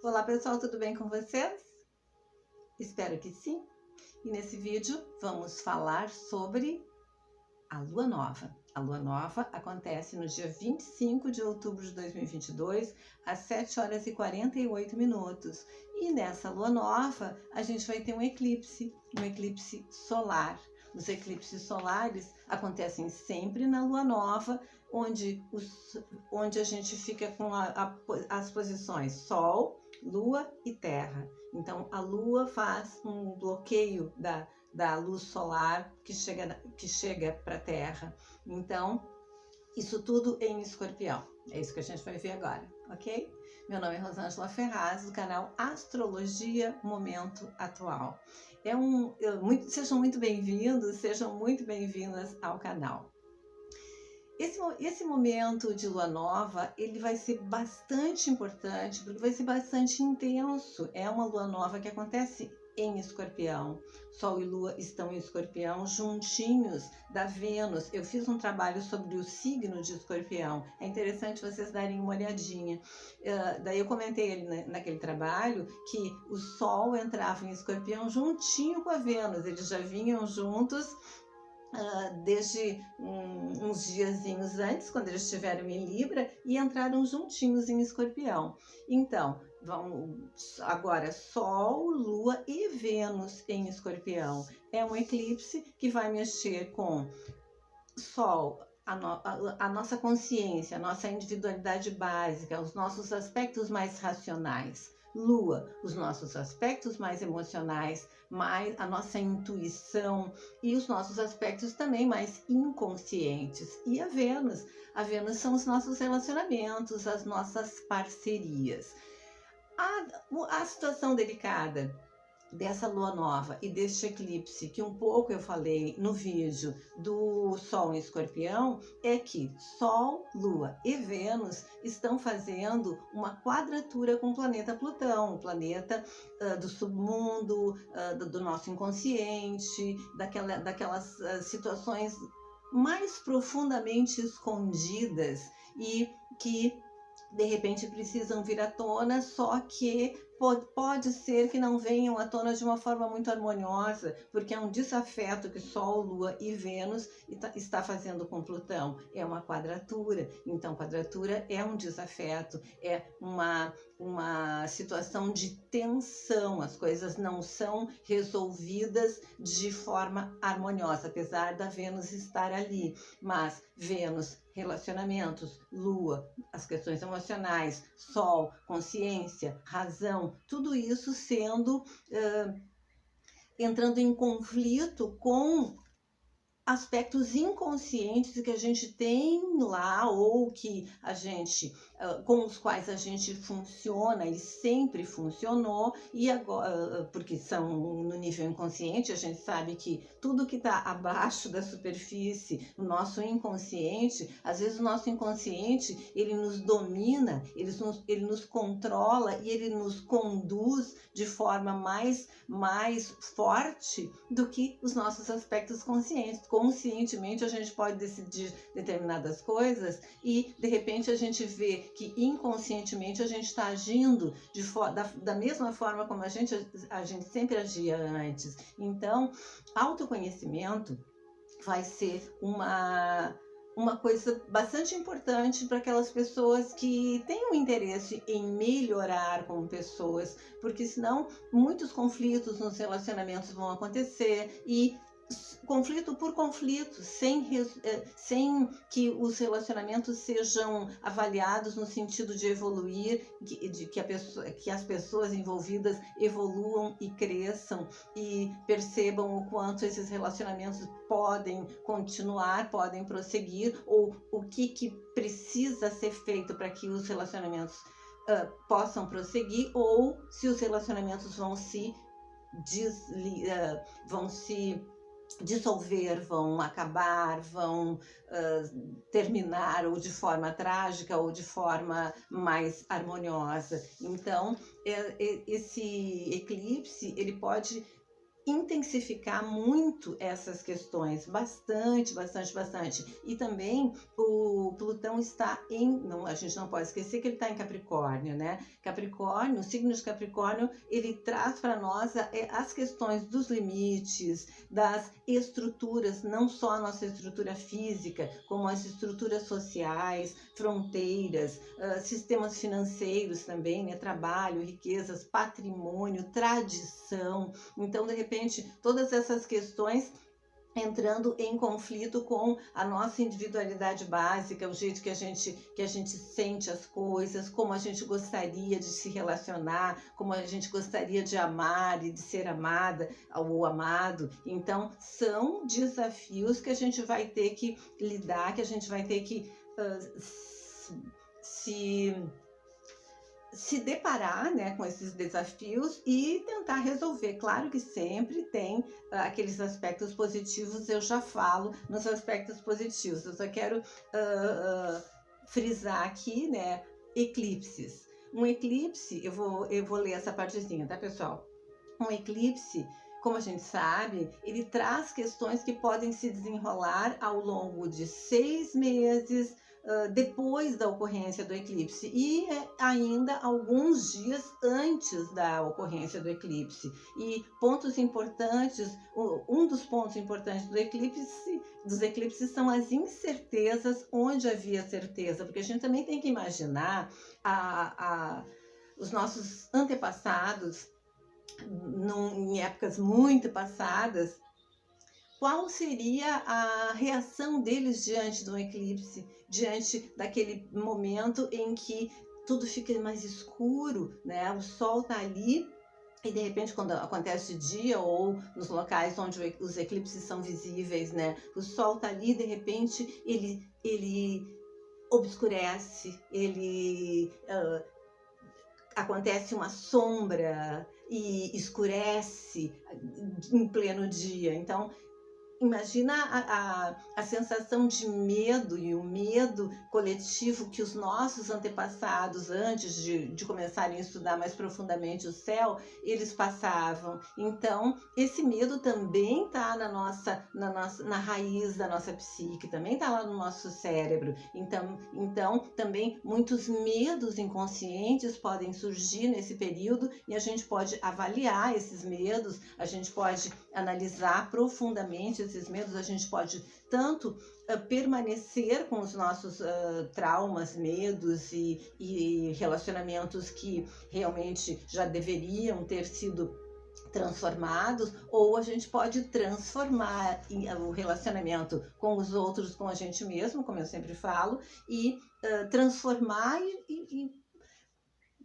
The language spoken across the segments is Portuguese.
Olá pessoal, tudo bem com vocês? Espero que sim. E nesse vídeo vamos falar sobre a Lua Nova. A Lua Nova acontece no dia 25 de outubro de 2022, às 7 horas e 48 minutos. E nessa Lua Nova a gente vai ter um eclipse solar. Os eclipses solares acontecem sempre na Lua Nova, onde a gente fica com as posições Sol, Lua e Terra. Então a Lua faz um bloqueio da luz solar que chega para a Terra. Então, isso tudo em Escorpião. É isso que a gente vai ver agora, ok? Meu nome é Rosângela Ferraz, do canal Astrologia Momento Atual. Sejam muito bem-vindos, sejam muito bem-vindas ao canal. Esse momento de lua nova, ele vai ser bastante importante, porque vai ser bastante intenso. É uma lua nova que acontece em Escorpião. Sol e Lua estão em Escorpião, juntinhos da Vênus. Eu fiz um trabalho sobre o signo de Escorpião. É interessante vocês darem uma olhadinha. Daí eu comentei ali naquele trabalho que o Sol entrava em Escorpião juntinho com a Vênus. Eles já vinham juntos desde uns diazinhos antes, quando eles estiveram em Libra, e entraram juntinhos em Escorpião. Então, agora Sol, Lua e Vênus em Escorpião. É um eclipse que vai mexer com Sol, a nossa consciência, a nossa individualidade básica, os nossos aspectos mais racionais. Lua, os nossos aspectos mais emocionais, mais a nossa intuição e os nossos aspectos também mais inconscientes. E a Vênus são os nossos relacionamentos, as nossas parcerias. A situação delicada dessa lua nova e deste eclipse, que um pouco eu falei no vídeo do Sol em Escorpião, é que Sol, Lua e Vênus estão fazendo uma quadratura com o planeta Plutão, o planeta do submundo, do nosso inconsciente, daquelas situações mais profundamente escondidas e que de repente precisam vir à tona, só que pode ser que não venham à tona de uma forma muito harmoniosa, porque é um desafeto que Sol, Lua e Vênus está fazendo com Plutão. É uma quadratura, então quadratura é um desafeto, é uma situação de tensão, as coisas não são resolvidas de forma harmoniosa, apesar da Vênus estar ali, mas Vênus, relacionamentos, Lua, as questões emocionais, Sol, consciência, razão, tudo isso entrando em conflito com aspectos inconscientes que a gente tem lá ou que a gente com os quais a gente funciona e sempre funcionou, e agora porque são no nível inconsciente. A gente sabe que tudo que está abaixo da superfície, o nosso inconsciente, às vezes o nosso inconsciente ele nos domina, ele nos controla e ele nos conduz de forma mais forte do que os nossos aspectos conscientes. Conscientemente a gente pode decidir determinadas coisas e de repente a gente vê que inconscientemente a gente está agindo da mesma forma como a gente sempre agia antes. Então, autoconhecimento vai ser uma coisa bastante importante para aquelas pessoas que têm um interesse em melhorar como pessoas, porque senão muitos conflitos nos relacionamentos vão acontecer e conflito por conflito, sem que os relacionamentos sejam avaliados no sentido de evoluir, que as pessoas envolvidas evoluam e cresçam e percebam o quanto esses relacionamentos podem continuar, podem prosseguir, ou o que precisa ser feito para que os relacionamentos possam prosseguir, ou se os relacionamentos vão se dissolver, vão acabar, vão terminar ou de forma trágica ou de forma mais harmoniosa. Então, esse eclipse ele pode intensificar muito essas questões, bastante. E também o Plutão está não, a gente não pode esquecer que ele está em Capricórnio, né? Capricórnio, o signo de Capricórnio, ele traz para nós as questões dos limites, das estruturas, não só a nossa estrutura física, como as estruturas sociais, fronteiras, sistemas financeiros também, né? Trabalho, riquezas, patrimônio, tradição. Então, de repente, todas essas questões entrando em conflito com a nossa individualidade básica, o jeito que a gente sente as coisas, como a gente gostaria de se relacionar, como a gente gostaria de amar e de ser amada ou amado. Então, são desafios que a gente vai ter que lidar, que a gente vai ter que se deparar, né, com esses desafios e tentar resolver. Claro que sempre tem aqueles aspectos positivos, eu já falo nos aspectos positivos. Eu só quero frisar aqui, né, eclipses. Um eclipse, eu vou ler essa partezinha, tá, pessoal? Um eclipse, como a gente sabe, ele traz questões que podem se desenrolar ao longo de 6 meses, depois da ocorrência do eclipse e ainda alguns dias antes da ocorrência do eclipse. E pontos importantes, um dos pontos importantes dos eclipses são as incertezas onde havia certeza, porque a gente também tem que imaginar os nossos antepassados, em épocas muito passadas, qual seria a reação deles diante do eclipse, diante daquele momento em que tudo fica mais escuro, né? O sol está ali e de repente quando acontece de dia ou nos locais onde os eclipses são visíveis, né? O sol está ali, de repente ele obscurece, acontece uma sombra e escurece em pleno dia. Então, imagina a sensação de medo e o medo coletivo que os nossos antepassados, antes de começarem a estudar mais profundamente o céu, eles passavam. Então, esse medo também está na raiz da nossa psique, também está lá no nosso cérebro. Então, também muitos medos inconscientes podem surgir nesse período e a gente pode avaliar esses medos, a gente pode analisar profundamente esses medos, a gente pode tanto permanecer com os nossos traumas, medos e relacionamentos que realmente já deveriam ter sido transformados, ou a gente pode transformar o relacionamento com os outros, com a gente mesmo, como eu sempre falo, e transformar e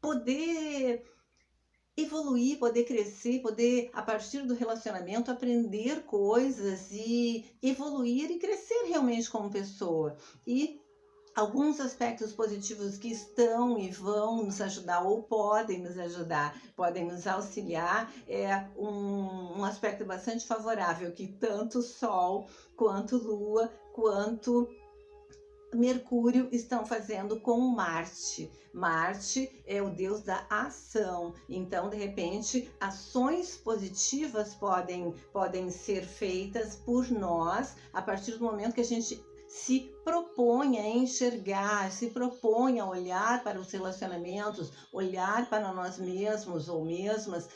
poder evoluir, poder crescer, poder, a partir do relacionamento, aprender coisas e evoluir e crescer realmente como pessoa. E alguns aspectos positivos que estão e vão nos ajudar ou podem nos ajudar, podem nos auxiliar, é um aspecto bastante favorável que tanto Sol, quanto Lua, quanto Mercúrio estão fazendo com Marte. Marte é o deus da ação, então de repente ações positivas podem ser feitas por nós a partir do momento que a gente se propõe a enxergar, se propõe a olhar para os relacionamentos, olhar para nós mesmos ou mesmas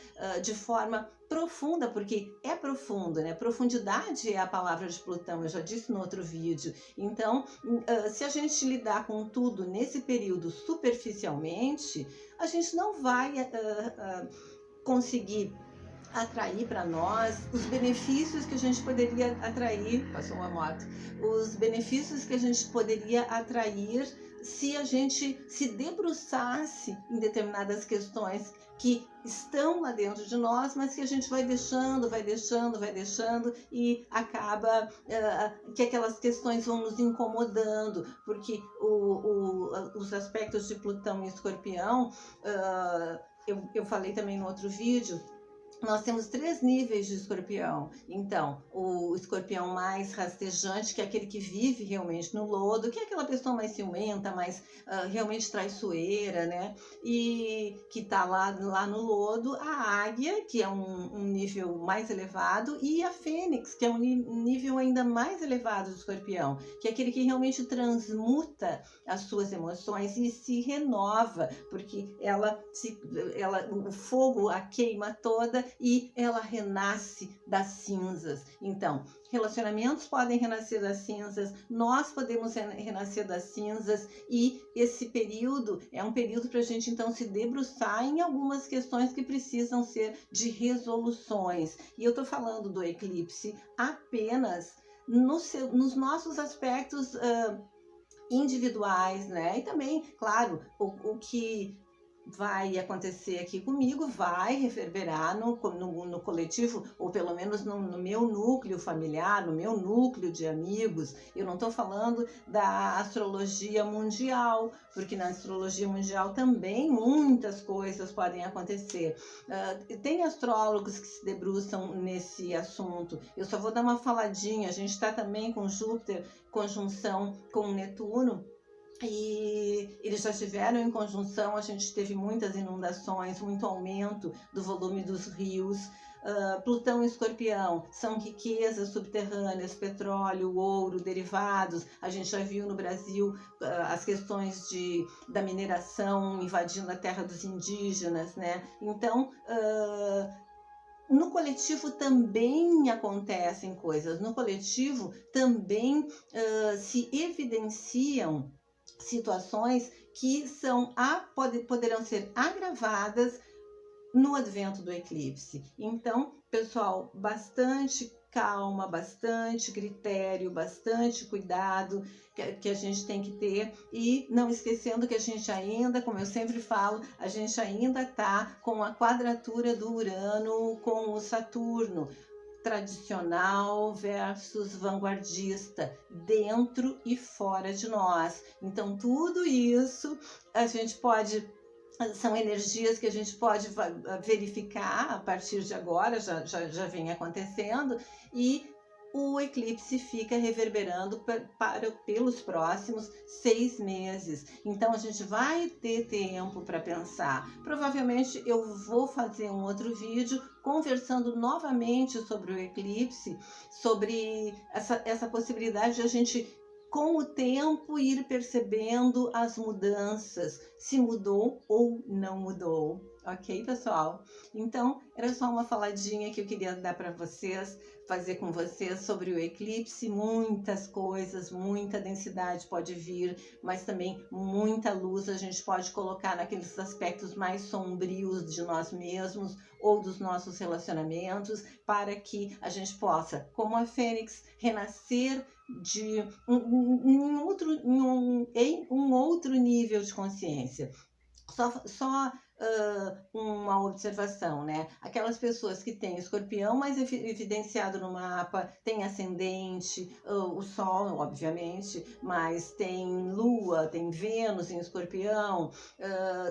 de forma profunda, porque é profundo, né? Profundidade é a palavra de Plutão, eu já disse no outro vídeo. Então, se a gente lidar com tudo nesse período superficialmente, a gente não vai conseguir atrair para nós os benefícios que a gente poderia atrair, passou uma moto, os benefícios que a gente poderia atrair se a gente se debruçasse em determinadas questões que estão lá dentro de nós, mas que a gente vai deixando e acaba que aquelas questões vão nos incomodando, porque os aspectos de Plutão e Escorpião, eu falei também no outro vídeo, nós temos 3 níveis de escorpião. Então, o escorpião mais rastejante, que é aquele que vive realmente no lodo, que é aquela pessoa mais ciumenta, mais realmente traiçoeira, né? E que está lá no lodo. A águia, que é um nível mais elevado, e a fênix, que é um nível ainda mais elevado do escorpião, que é aquele que realmente transmuta as suas emoções e se renova, porque o fogo a queima toda e ela renasce das cinzas. Então, relacionamentos podem renascer das cinzas, nós podemos renascer das cinzas, e esse período é um período para a gente então se debruçar em algumas questões que precisam ser de resoluções. E eu estou falando do eclipse apenas nos nossos aspectos individuais, né? E também, claro, o que vai acontecer aqui comigo vai reverberar no coletivo, ou pelo menos no meu núcleo familiar, no meu núcleo de amigos. Eu não estou falando da astrologia mundial, porque na astrologia mundial também muitas coisas podem acontecer. Tem astrólogos que se debruçam nesse assunto. Eu só vou dar uma faladinha. A gente está também com Júpiter, conjunção com Netuno, e eles já estiveram em conjunção. A gente teve muitas inundações, muito aumento do volume dos rios. Plutão e Escorpião são riquezas subterrâneas, petróleo, ouro, derivados. A gente já viu no Brasil as questões da mineração invadindo a terra dos indígenas, né? Então, no coletivo também acontecem coisas, no coletivo também se evidenciam situações que poderão ser agravadas no advento do eclipse. Então, pessoal, bastante calma, bastante critério, bastante cuidado que a gente tem que ter, e não esquecendo que a gente ainda, como eu sempre falo, a gente ainda está com a quadratura do Urano com o Saturno, tradicional versus vanguardista, dentro e fora de nós. Então, tudo isso a gente são energias que a gente pode verificar a partir de agora, já vem acontecendo, e o eclipse fica reverberando pelos próximos 6 meses. Então, a gente vai ter tempo para pensar. Provavelmente eu vou fazer um outro vídeo conversando novamente sobre o eclipse, sobre essa possibilidade de a gente, com o tempo, ir percebendo as mudanças, se mudou ou não mudou. Ok, pessoal? Então, era só uma faladinha que eu queria dar para vocês, fazer com vocês sobre o eclipse. Muitas coisas, muita densidade pode vir, mas também muita luz a gente pode colocar naqueles aspectos mais sombrios de nós mesmos ou dos nossos relacionamentos, para que a gente possa, como a fênix, renascer em um outro nível de consciência. Só uma observação, né? Aquelas pessoas que têm Escorpião mais evidenciado no mapa, tem ascendente, o Sol, obviamente, mas tem Lua, tem Vênus em Escorpião,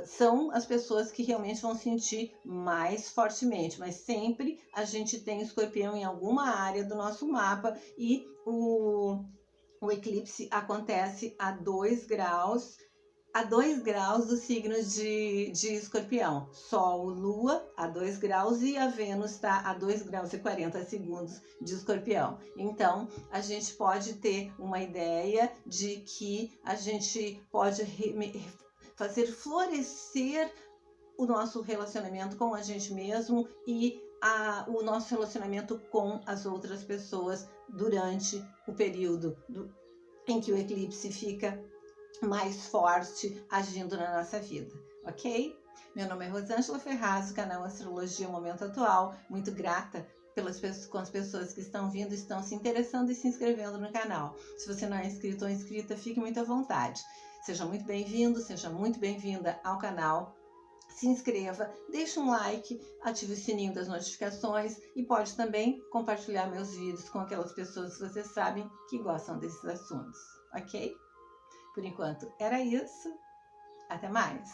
são as pessoas que realmente vão sentir mais fortemente, mas sempre a gente tem Escorpião em alguma área do nosso mapa, e o eclipse acontece a 2 graus do signo de Escorpião. Sol, Lua a 2 graus e a Vênus está a 2 graus e 40 segundos de Escorpião. Então, a gente pode ter uma ideia de que a gente pode fazer florescer o nosso relacionamento com a gente mesmo e o nosso relacionamento com as outras pessoas durante o período em que o eclipse fica mais forte agindo na nossa vida, ok? Meu nome é Rosângela Ferraz, do canal Astrologia Momento Atual. Muito grata com as pessoas que estão vindo, estão se interessando e se inscrevendo no canal. Se você não é inscrito ou inscrita, fique muito à vontade. Seja muito bem-vindo, seja muito bem-vinda ao canal. Se inscreva, deixe um like, ative o sininho das notificações e pode também compartilhar meus vídeos com aquelas pessoas que vocês sabem que gostam desses assuntos, ok? Por enquanto era isso. Até mais!